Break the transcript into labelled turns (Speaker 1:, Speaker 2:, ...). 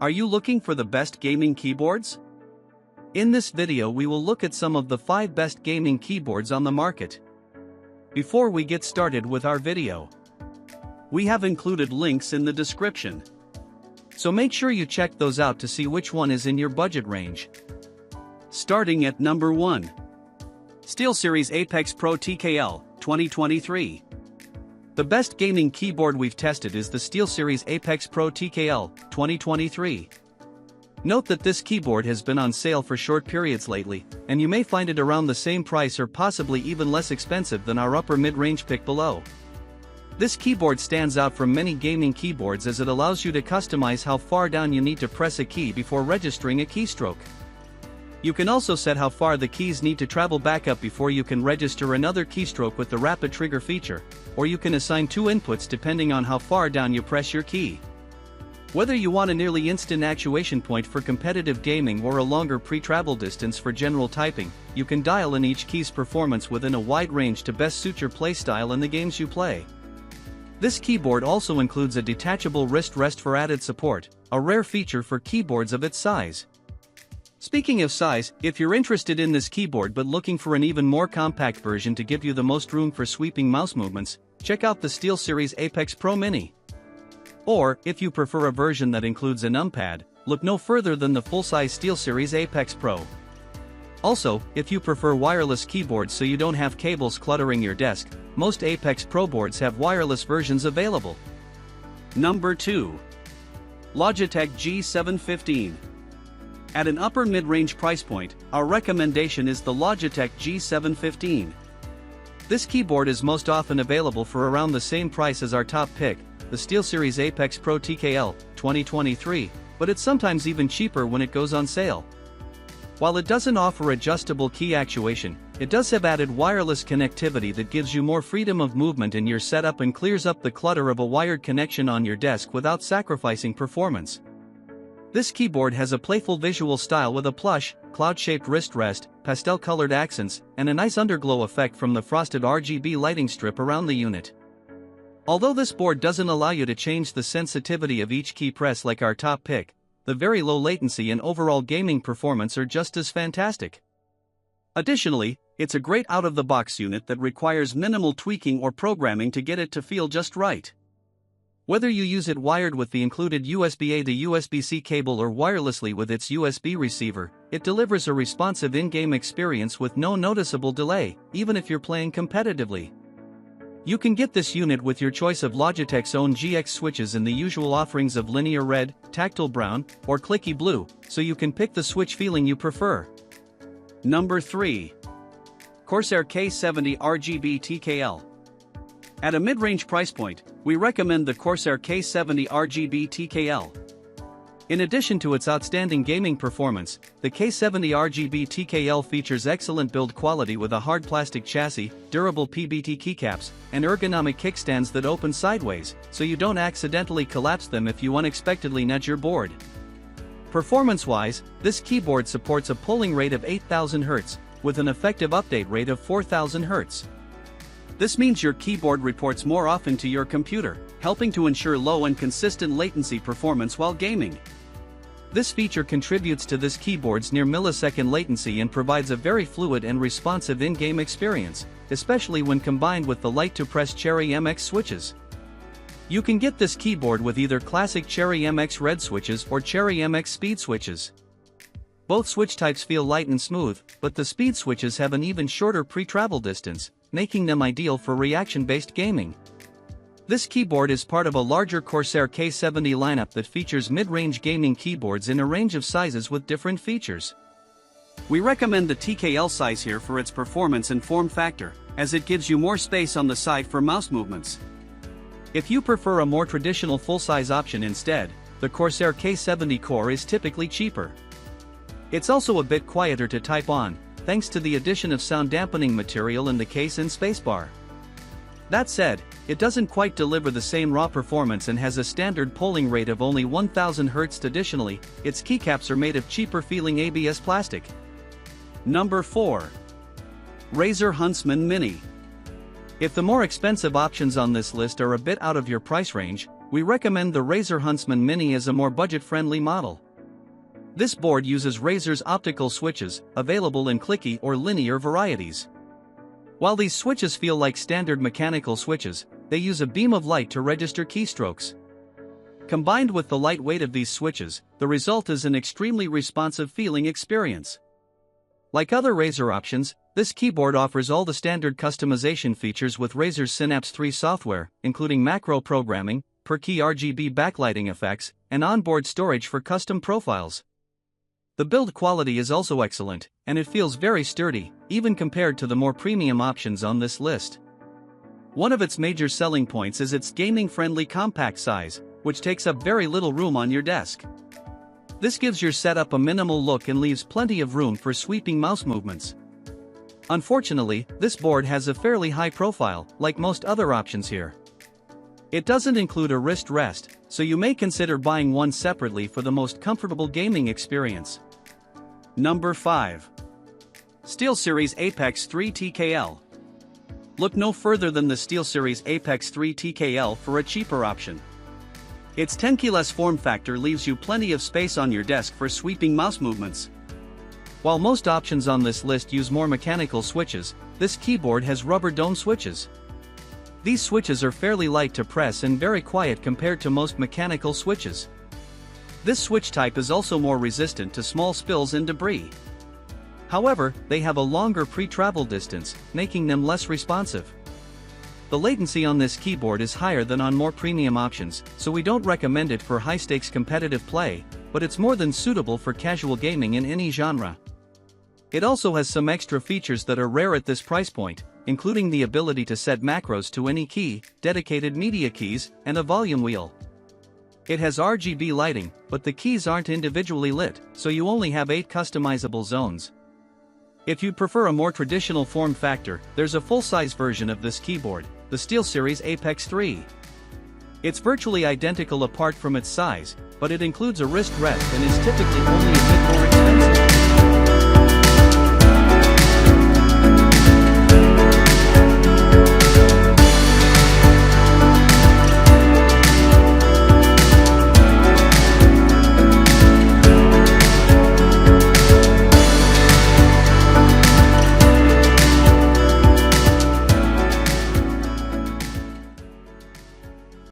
Speaker 1: Are you looking for the best gaming keyboards? In this video we will look at some of the 5 best gaming keyboards on the market. Before we get started with our video, we have included links in the description. So make sure you check those out to see which one is in your budget range. Starting at number 1. SteelSeries Apex Pro TKL, 2023. The best gaming keyboard we've tested is the SteelSeries Apex Pro TKL, 2023. Note that this keyboard has been on sale for short periods lately, and you may find it around the same price or possibly even less expensive than our upper mid-range pick below. This keyboard stands out from many gaming keyboards as it allows you to customize how far down you need to press a key before registering a keystroke. You can also set how far the keys need to travel back up before you can register another keystroke with the rapid trigger feature, or you can assign 2 inputs depending on how far down you press your key. Whether you want a nearly instant actuation point for competitive gaming or a longer pre-travel distance for general typing, you can dial in each key's performance within a wide range to best suit your playstyle and the games you play. This keyboard also includes a detachable wrist rest for added support, a rare feature for keyboards of its size. Speaking of size, if you're interested in this keyboard but looking for an even more compact version to give you the most room for sweeping mouse movements, check out the SteelSeries Apex Pro Mini. Or, if you prefer a version that includes a numpad, look no further than the full-size SteelSeries Apex Pro. Also, if you prefer wireless keyboards so you don't have cables cluttering your desk, most Apex Pro boards have wireless versions available. Number 2. Logitech G715. At an upper mid-range price point, our recommendation is the Logitech G715. This keyboard is most often available for around the same price as our top pick, the SteelSeries Apex Pro TKL, 2023, but it's sometimes even cheaper when it goes on sale. While it doesn't offer adjustable key actuation, it does have added wireless connectivity that gives you more freedom of movement in your setup and clears up the clutter of a wired connection on your desk without sacrificing performance. This keyboard has a playful visual style with a plush, cloud-shaped wrist rest, pastel-colored accents, and a nice underglow effect from the frosted RGB lighting strip around the unit. Although this board doesn't allow you to change the sensitivity of each key press like our top pick, the very low latency and overall gaming performance are just as fantastic. Additionally, it's a great out-of-the-box unit that requires minimal tweaking or programming to get it to feel just right. Whether you use it wired with the included USB-A to USB-C cable or wirelessly with its USB receiver, it delivers a responsive in-game experience with no noticeable delay, even if you're playing competitively. You can get this unit with your choice of Logitech's own GX switches in the usual offerings of linear red, tactile brown, or clicky blue, so you can pick the switch feeling you prefer. Number 3. Corsair K70 RGB TKL. At a mid-range price point, we recommend the Corsair K70 RGB TKL. In addition to its outstanding gaming performance, the K70 RGB TKL features excellent build quality with a hard plastic chassis, durable PBT keycaps, and ergonomic kickstands that open sideways, so you don't accidentally collapse them if you unexpectedly nudge your board. Performance-wise, this keyboard supports a polling rate of 8000 Hz, with an effective update rate of 4000 Hz. This means your keyboard reports more often to your computer, helping to ensure low and consistent latency performance while gaming. This feature contributes to this keyboard's near millisecond latency and provides a very fluid and responsive in-game experience, especially when combined with the light-to-press Cherry MX switches. You can get this keyboard with either classic Cherry MX red switches or Cherry MX speed switches. Both switch types feel light and smooth, but the speed switches have an even shorter pre-travel distance, making them ideal for reaction-based gaming. This keyboard is part of a larger Corsair K70 lineup that features mid-range gaming keyboards in a range of sizes with different features. We recommend the TKL size here for its performance and form factor, as it gives you more space on the side for mouse movements. If you prefer a more traditional full-size option instead, the Corsair K70 Core is typically cheaper. It's also a bit quieter to type on, thanks to the addition of sound dampening material in the case and spacebar. That said, it doesn't quite deliver the same raw performance and has a standard polling rate of only 1000 Hz. Additionally, its keycaps are made of cheaper feeling ABS plastic. Number 4. Razer Huntsman Mini. If the more expensive options on this list are a bit out of your price range, we recommend the Razer Huntsman Mini as a more budget-friendly model. This board uses Razer's optical switches, available in clicky or linear varieties. While these switches feel like standard mechanical switches, they use a beam of light to register keystrokes. Combined with the light weight of these switches, the result is an extremely responsive feeling experience. Like other Razer options, this keyboard offers all the standard customization features with Razer's Synapse 3 software, including macro programming, per-key RGB backlighting effects, and onboard storage for custom profiles. The build quality is also excellent, and it feels very sturdy, even compared to the more premium options on this list. One of its major selling points is its gaming-friendly compact size, which takes up very little room on your desk. This gives your setup a minimal look and leaves plenty of room for sweeping mouse movements. Unfortunately, this board has a fairly high profile, like most other options here. It doesn't include a wrist rest, so you may consider buying one separately for the most comfortable gaming experience. Number 5. SteelSeries Apex 3 TKL. Look no further than the SteelSeries Apex 3 TKL for a cheaper option. Its 10 keyless form factor leaves you plenty of space on your desk for sweeping mouse movements. While most options on this list use more mechanical switches, this keyboard has rubber dome switches. These switches are fairly light to press and very quiet compared to most mechanical switches. This switch type is also more resistant to small spills and debris. However, they have a longer pre-travel distance, making them less responsive. The latency on this keyboard is higher than on more premium options, so we don't recommend it for high-stakes competitive play, but it's more than suitable for casual gaming in any genre. It also has some extra features that are rare at this price point, including the ability to set macros to any key, dedicated media keys, and a volume wheel. It has RGB lighting, but the keys aren't individually lit, so you only have 8 customizable zones. If you'd prefer a more traditional form factor, there's a full-size version of this keyboard, the SteelSeries Apex 3. It's virtually identical apart from its size, but it includes a wrist rest and is typically only a bit more expensive.